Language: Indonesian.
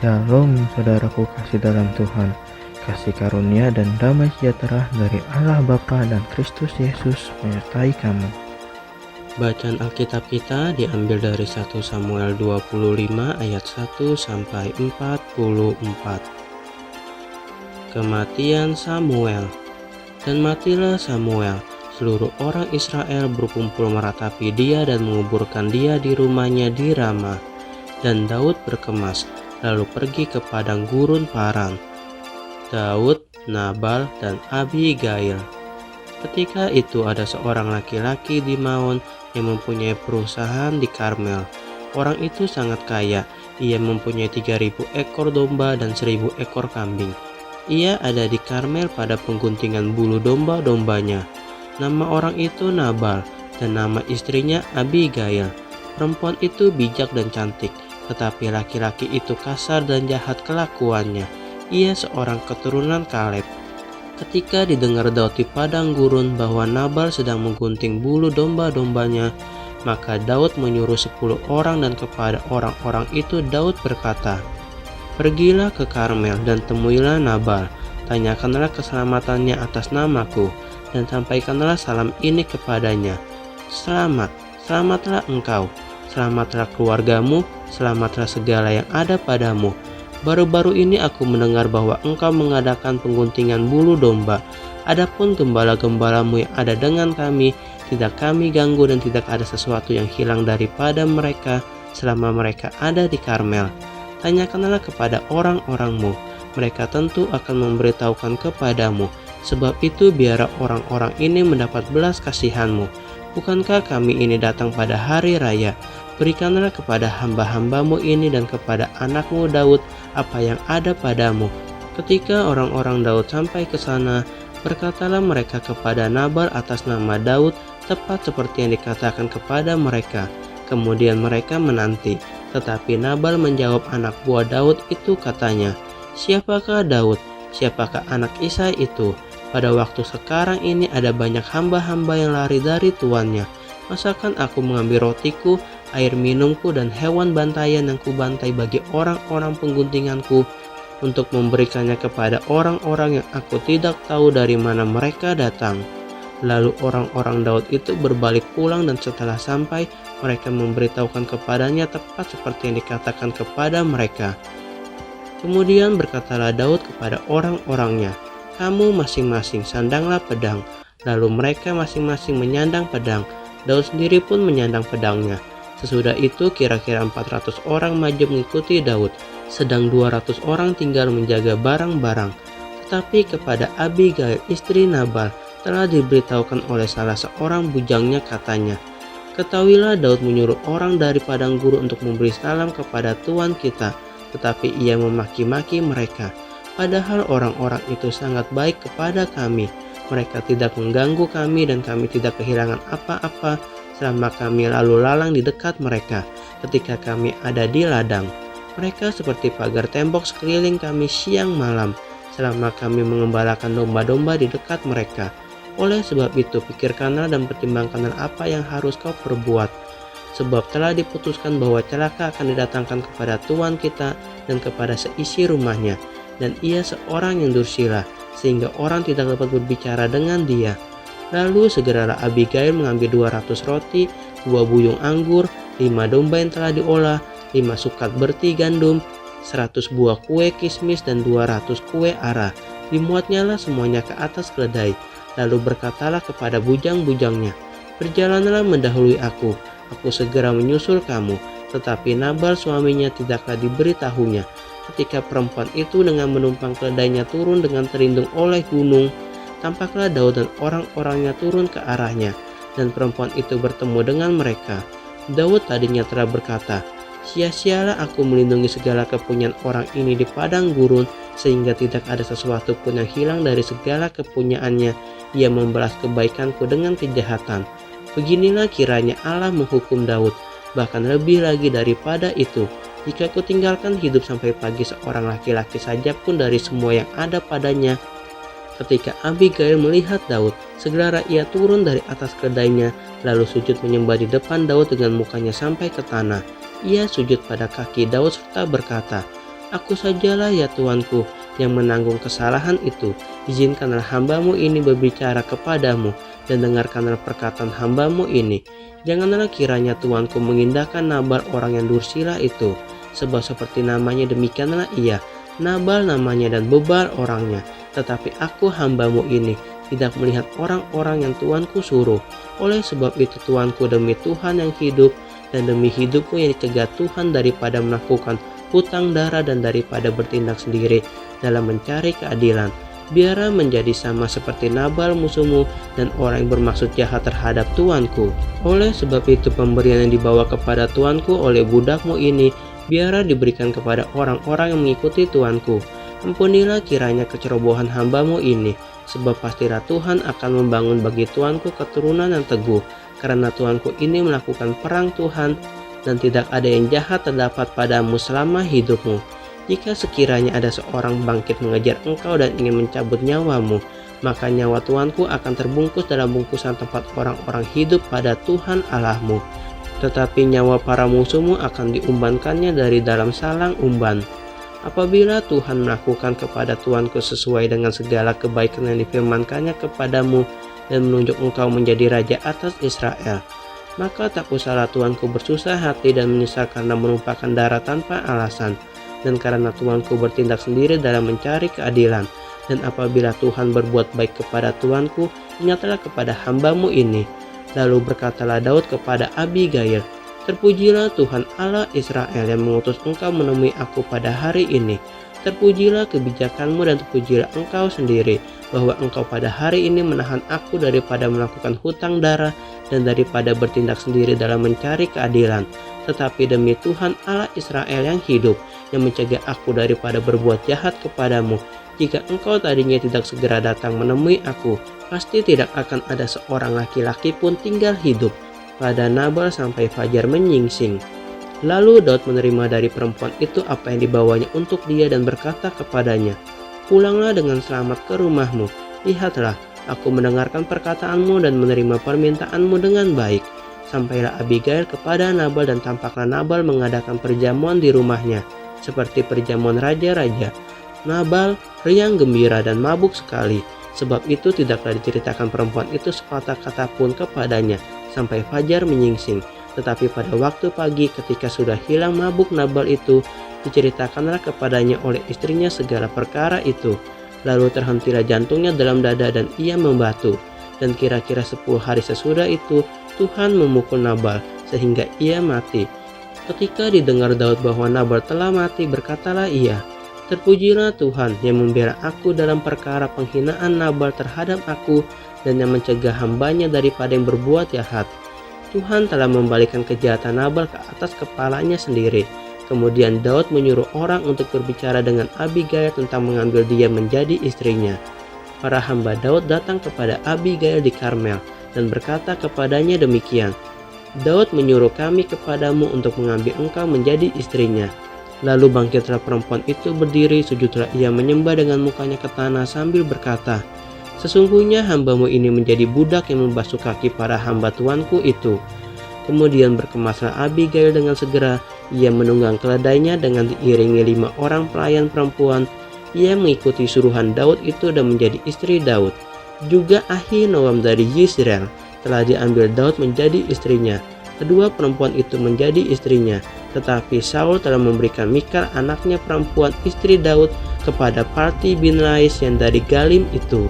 Shalom saudaraku kasih dalam Tuhan, kasih karunia dan damai sejahtera dari Allah Bapa dan Kristus Yesus menyertai kamu. Bacaan Alkitab kita diambil dari 1 Samuel 25 ayat 1 sampai 44. Kematian Samuel. Dan matilah Samuel. Seluruh orang Israel berkumpul meratapi dia dan menguburkan dia di rumahnya di Rama. Dan Daud berkemas, lalu pergi ke padang gurun Paran. Daud, Nabal, dan Abigail. Ketika itu ada seorang laki-laki di Maon yang mempunyai perusahaan di Karmel. Orang itu sangat kaya. Ia mempunyai 3.000 ekor domba dan 1.000 ekor kambing. Ia ada di Karmel pada pengguntingan bulu domba-dombanya. Nama orang itu Nabal dan nama istrinya Abigail. Perempuan itu bijak dan cantik, tetapi laki-laki itu kasar dan jahat kelakuannya. Ia seorang keturunan Kaleb. Ketika didengar Daud di padang gurun bahwa Nabal sedang menggunting bulu domba-dombanya, maka Daud menyuruh 10 orang, dan kepada orang-orang itu Daud berkata, "Pergilah ke Karmel dan temuilah Nabal, tanyakanlah keselamatannya atas namaku, dan sampaikanlah salam ini kepadanya. Selamat, selamatlah engkau, selamatlah keluargamu, selamatlah segala yang ada padamu. Baru-baru ini aku mendengar bahwa engkau mengadakan pengguntingan bulu domba. Adapun gembala-gembalamu yang ada dengan kami, tidak kami ganggu dan tidak ada sesuatu yang hilang daripada mereka selama mereka ada di Karmel. Tanyakanlah kepada orang-orangmu, mereka tentu akan memberitahukan kepadamu. Sebab itu biarlah orang-orang ini mendapat belas kasihanmu. Bukankah kami ini datang pada hari raya? Berikanlah kepada hamba-hambamu ini dan kepada anakmu Daud apa yang ada padamu." Ketika orang-orang Daud sampai ke sana, berkatalah mereka kepada Nabal atas nama Daud, tepat seperti yang dikatakan kepada mereka. Kemudian mereka menanti, tetapi Nabal menjawab anak buah Daud itu, katanya, "Siapakah Daud? Siapakah anak Isai itu? Pada waktu sekarang ini ada banyak hamba-hamba yang lari dari tuannya. Masakan aku mengambil rotiku, air minumku, dan hewan bantaian yang kubantai bagi orang-orang pengguntinganku untuk memberikannya kepada orang-orang yang aku tidak tahu dari mana mereka datang?" Lalu orang-orang Daud itu berbalik pulang, dan setelah sampai, mereka memberitahukan kepadanya tepat seperti yang dikatakan kepada mereka. Kemudian berkatalah Daud kepada orang-orangnya, "Kamu masing-masing sandanglah pedang." Lalu mereka masing-masing menyandang pedang. Daud sendiri pun menyandang pedangnya. Sesudah itu kira-kira 400 orang maju mengikuti Daud, sedang 200 orang tinggal menjaga barang-barang. Tetapi kepada Abigail istri Nabal telah diberitahukan oleh salah seorang bujangnya, katanya, "Ketahuilah Daud menyuruh orang dari padang gurun untuk memberi salam kepada tuan kita, tetapi ia memaki-maki mereka. Padahal orang-orang itu sangat baik kepada kami. Mereka tidak mengganggu kami dan kami tidak kehilangan apa-apa selama kami lalu lalang di dekat mereka ketika kami ada di ladang. Mereka seperti pagar tembok sekeliling kami siang malam selama kami mengembalakan domba-domba di dekat mereka. Oleh sebab itu pikirkanlah dan pertimbangkanlah apa yang harus kau perbuat. Sebab telah diputuskan bahwa celaka akan didatangkan kepada tuan kita dan kepada seisi rumahnya, dan ia seorang yang dursila, sehingga orang tidak dapat berbicara dengan dia." Lalu segeralah Abigail mengambil 200 roti, 2 buyung anggur, 5 domba yang telah diolah, 5 sukat berti gandum, 100 buah kue kismis, dan 200 kue ara. Dimuatnyalah semuanya ke atas keledai. Lalu berkatalah kepada bujang-bujangnya, "Berjalanlah mendahului aku segera menyusul kamu." Tetapi Nabal suaminya tidaklah diberitahunya. Ketika perempuan itu dengan menumpang keledainya turun dengan terlindung oleh gunung, tampaklah Daud dan orang-orangnya turun ke arahnya, dan perempuan itu bertemu dengan mereka. Daud tadinya telah berkata, "Sia-sialah aku melindungi segala kepunyaan orang ini di padang gurun, sehingga tidak ada sesuatu pun yang hilang dari segala kepunyaannya. Ia membalas kebaikanku dengan kejahatan." Beginilah kiranya Allah menghukum Daud, bahkan lebih lagi daripada itu, jika ku tinggalkan hidup sampai pagi seorang laki-laki saja pun dari semua yang ada padanya. Ketika Abigail melihat Daud, segera ia turun dari atas keledainya, lalu sujud menyembah di depan Daud dengan mukanya sampai ke tanah. Ia sujud pada kaki Daud serta berkata, Aku sajalah ya Tuanku yang menanggung kesalahan itu. Izinkanlah hambamu ini berbicara kepadamu dan dengarkanlah perkataan hambamu ini. Janganlah kiranya Tuanku mengindahkan Nabal orang yang dursila itu, sebab seperti namanya demikianlah ia. Nabal namanya dan bebal orangnya, tetapi aku hambamu ini tidak melihat orang-orang yang Tuanku suruh. Oleh sebab itu Tuanku, demi Tuhan yang hidup dan demi hidupku yang dicegah Tuhan daripada melakukan hutang darah dan daripada bertindak sendiri dalam mencari keadilan, biarlah menjadi sama seperti Nabal musuhmu dan orang yang bermaksud jahat terhadap Tuanku. Oleh sebab itu pemberian yang dibawa kepada Tuanku oleh budakmu ini biarlah diberikan kepada orang-orang yang mengikuti Tuanku. Ampunilah kiranya kecerobohan hambamu ini, sebab pastilah Tuhan akan membangun bagi Tuanku keturunan yang teguh, karena Tuanku ini melakukan perang Tuhan, dan tidak ada yang jahat terdapat padamu selama hidupmu. Jika sekiranya ada seorang bangkit mengejar engkau dan ingin mencabut nyawamu, maka nyawa Tuanku akan terbungkus dalam bungkusan tempat orang-orang hidup pada Tuhan Allahmu. Tetapi nyawa para musuhmu akan diumbankannya dari dalam salang umban. Apabila Tuhan melakukan kepada Tuanku sesuai dengan segala kebaikan yang difirmankannya kepadamu dan menunjuk engkau menjadi raja atas Israel, maka tak usahlah Tuanku bersusah hati dan menyesal karena menumpahkan darah tanpa alasan, dan karena Tuanku bertindak sendiri dalam mencari keadilan. Dan apabila Tuhan berbuat baik kepada Tuanku, ingatlah kepada hambamu ini. Lalu berkatalah Daud kepada Abigail, terpujilah Tuhan Allah Israel yang mengutus engkau menemui aku pada hari ini. Terpujilah kebijakanmu dan terpujilah engkau sendiri, bahwa engkau pada hari ini menahan aku daripada melakukan hutang darah dan daripada bertindak sendiri dalam mencari keadilan. Tetapi demi Tuhan Allah Israel yang hidup, yang mencegah aku daripada berbuat jahat kepadamu, jika engkau tadinya tidak segera datang menemui aku, pasti tidak akan ada seorang laki-laki pun tinggal hidup pada Nabal sampai fajar menyingsing. Lalu Daud menerima dari perempuan itu apa yang dibawanya untuk dia dan berkata kepadanya, pulanglah dengan selamat ke rumahmu. Lihatlah, aku mendengarkan perkataanmu dan menerima permintaanmu dengan baik. Sampailah Abigail kepada Nabal dan tampaklah Nabal mengadakan perjamuan di rumahnya, seperti perjamuan raja-raja. Nabal riang gembira dan mabuk sekali. Sebab itu tidaklah diceritakan perempuan itu sepatah kata pun kepadanya sampai fajar menyingsing. Tetapi pada waktu pagi ketika sudah hilang mabuk Nabal itu, diceritakanlah kepadanya oleh istrinya segala perkara itu. Lalu terhentilah jantungnya dalam dada dan ia membatu. Dan kira-kira 10 hari sesudah itu Tuhan memukul Nabal sehingga ia mati. Ketika didengar Daud bahwa Nabal telah mati, berkatalah ia, terpujilah Tuhan yang membela aku dalam perkara penghinaan Nabal terhadap aku dan yang mencegah hambanya daripada yang berbuat jahat. Tuhan telah membalikan kejahatan Nabal ke atas kepalanya sendiri. Kemudian Daud menyuruh orang untuk berbicara dengan Abigail tentang mengambil dia menjadi istrinya. Para hamba Daud datang kepada Abigail di Karmel dan berkata kepadanya demikian, Daud menyuruh kami kepadamu untuk mengambil engkau menjadi istrinya. Lalu bangkitlah perempuan itu berdiri, sujudlah ia menyembah dengan mukanya ke tanah sambil berkata, sesungguhnya hambamu ini menjadi budak yang membasuh kaki para hamba tuanku itu. Kemudian berkemaslah Abigail dengan segera, ia menunggang keledainya dengan diiringi 5 orang pelayan perempuan. Ia mengikuti suruhan Daud itu dan menjadi istri Daud. Juga Ahinoam dari Yisrael telah diambil Daud menjadi istrinya. Kedua perempuan itu menjadi istrinya. Tetapi Saul telah memberikan Mikal anaknya perempuan istri Daud kepada Parti bin Lais yang dari Galim itu.